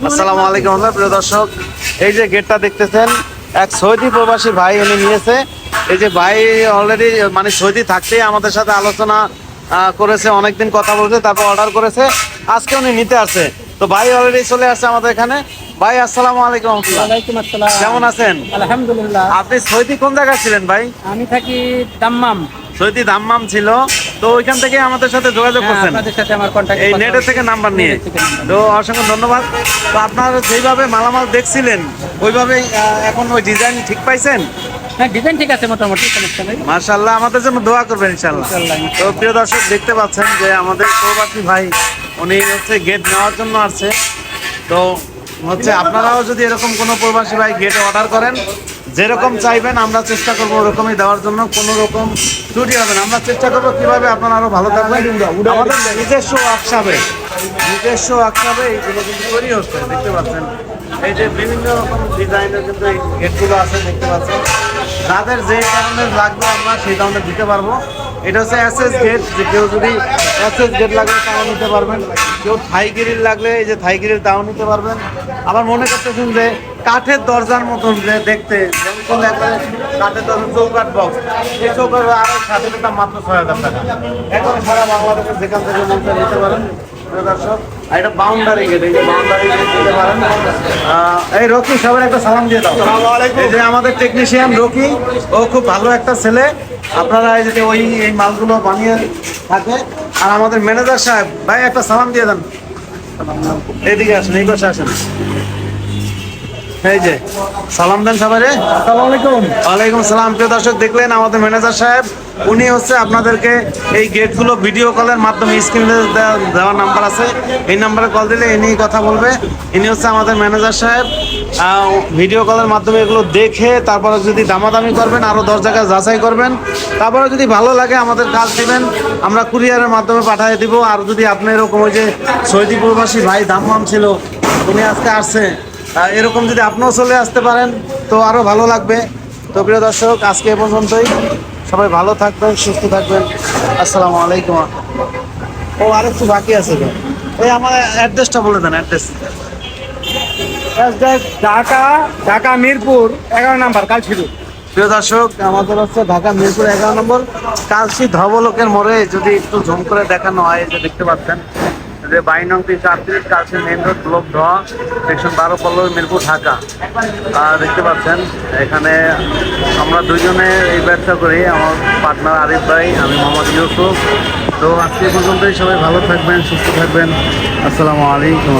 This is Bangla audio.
আসসালামু আলাইকুম প্রিয় দর্শক, এই যে গেটটা দেখতেছেন এক সৌদি প্রবাসী ভাই উনি নিয়েছে। এই যে ভাই অলরেডি মানে সৌদি থাকতেই আমাদের সাথে আলোচনা করেছে, অনেকদিন কথা বলেছে, তারপর অর্ডার করেছে, আজকে উনি নিতে আসছে। তো ভাই অলরেডি চলে আসছে আমাদের এখানে। ভাই আসসালামু আলাইকুম। ওয়ালাইকুম আসসালাম। কেমন আছেন? আলহামদুলিল্লাহ। আপনি সৌদি কোন জায়গায় ছিলেন ভাই? আমি থাকি দাম্মাম। সৌদি দাম্মাম ছিল, তো ওইখান থেকে আমাদের সাথে যোগাযোগ করছেন আপনাদের সাথে আমার কন্টাক্ট, এই নেটের থেকে নাম্বার নিয়ে। তো অসংখ্য ধন্যবাদ। তো আপনারা যেইভাবে মালামাল দেখছিলেন ওইভাবেই এখন ওই ডিজাইন ঠিক পাইছেন? হ্যাঁ, ডিজাইন ঠিক আছে মোটামুটি, সমস্যা নেই। মাশাআল্লাহ, আমাদের জন্য দোয়া করবেন ইনশাআল্লাহ। তো প্রিয় দর্শক দেখতে পাচ্ছেন যে আমাদের প্রবাসী ভাই উনি হচ্ছে গেট নেওয়ার জন্য আসছে। তো হচ্ছে আপনারাও যদি এরকম কোনো প্রবাসী ভাই গেট অর্ডার করেন, যেরকম চাইবেন আমরা চেষ্টা করবো ওরকমই দেওয়ার জন্য, কোনো রকম ত্রুটি হবে না। আমরা চেষ্টা করবো কিভাবে আপনারা আরো ভালো থাকবেন। আমাদের নিজস্ব ওয়ার্কশপে এইগুলো কিন্তু তৈরি হচ্ছে, দেখতে পাচ্ছেন। এই যে বিভিন্ন রকম ডিজাইনের কিন্তু এই গেটগুলো আছে, দেখতে পাচ্ছেন। যাদের যে ধরনের লাগবে আমরা সেই ধরনের দিতে পারবো। এটা হচ্ছে এসএস গেট, যে কেউ যদি এসএস গেট লাগলে তাও নিতে পারবেন, কেউ থাই গ্রিল লাগলে এই যে থাই গ্রিল তাও নিতে পারবেন। আবার মনে করতেছেন যে কাঠের দরজার মতন যে দেখতে, যেমন একবারে কাঠের দরজা চৌকাঠ বক্স, এই চৌকাঠ আরো সাথে দাম মাত্র ৬,০০০ টাকা। এখন সারা বাংলাদেশের যেখান থেকে মন চায় নিতে পারেন দর্শক। আর এটা বাউন্ডারি গেট, এই যে বাউন্ডারি গেট দিতে পারেন। এই রকি, সবার একটা সালাম দিয়ে দাও। এই যে আমাদের টেকনিশিয়ান রকি, ও খুব ভালো একটা ছেলে। আপনারা এই যে এই মালগুলো বানিয়ে থাকে। আর আমাদের ম্যানেজার সাহেব, ভাই একটা সালাম দিয়ে দেন। এইদিকে আসেন, এই পাশে আসেন। এই যে সালাম দেন সবাই। আসসালামু আলাইকুম। ওয়ালাইকুম সালাম। প্রিয় দর্শক দেখলেন আমাদের ম্যানেজার সাহেব, উনি হচ্ছে আপনাদেরকে এই গেটগুলো ভিডিও কলের মাধ্যমে, স্ক্রিনে দেওয়ার নাম্বার আছে, এই নাম্বারে কল দিলে ইনি কথা বলবে। ইনি হচ্ছে আমাদের ম্যানেজার সাহেব। ভিডিও কলের মাধ্যমে এগুলো দেখে তারপরে যদি দামাদামি করবেন, আরও 10 জায়গায় যাচাই করবেন, তারপরে যদি ভালো লাগে আমাদের কাজ দিবেন, আমরা কুরিয়ারের মাধ্যমে পাঠিয়ে দিব। আর যদি আপনি এরকম ওই যে সৌদি প্রবাসী ভাই দাম্মাম ছিল, উনি আজকে আসছে, এরকম যদি আপনিও চলে আসতে পারেন তো আরও ভালো লাগবে। তো প্রিয় দর্শক আজকে এ পর্যন্তই। সবাই ভালো থাকবেন, সুস্থ থাকবেন। আসসালামু আলাইকুম। ও আরেকটু বাকি আছে, এই আমার অ্যাড্রেসটা বলে দেন। অ্যাড্রেস ঢাকা মিরপুর 11 নম্বর কালচিরু। প্রিয় দর্শক আমাদের হচ্ছে ঢাকা মিরপুর 11 নম্বর কালসি ধবলোকের মোড়ে। যদি একটু জুম করে দেখানো হয়, যে দেখতে পাচ্ছেন যে 22 338 Kalshi main road, block 10, section 12, Pallabi, Mirpur, Dhaka. দেখতে পাচ্ছেন এখানে আমরা দুইজনে এই ব্যবসা করি, আমার পার্টনার আরিফ ভাই, আমি মোহাম্মদ ইউসুফ। তো আজকে পর্যন্তই। সবাই ভালো থাকবেন, সুস্থ থাকবেন। আসসালামু আলাইকুম।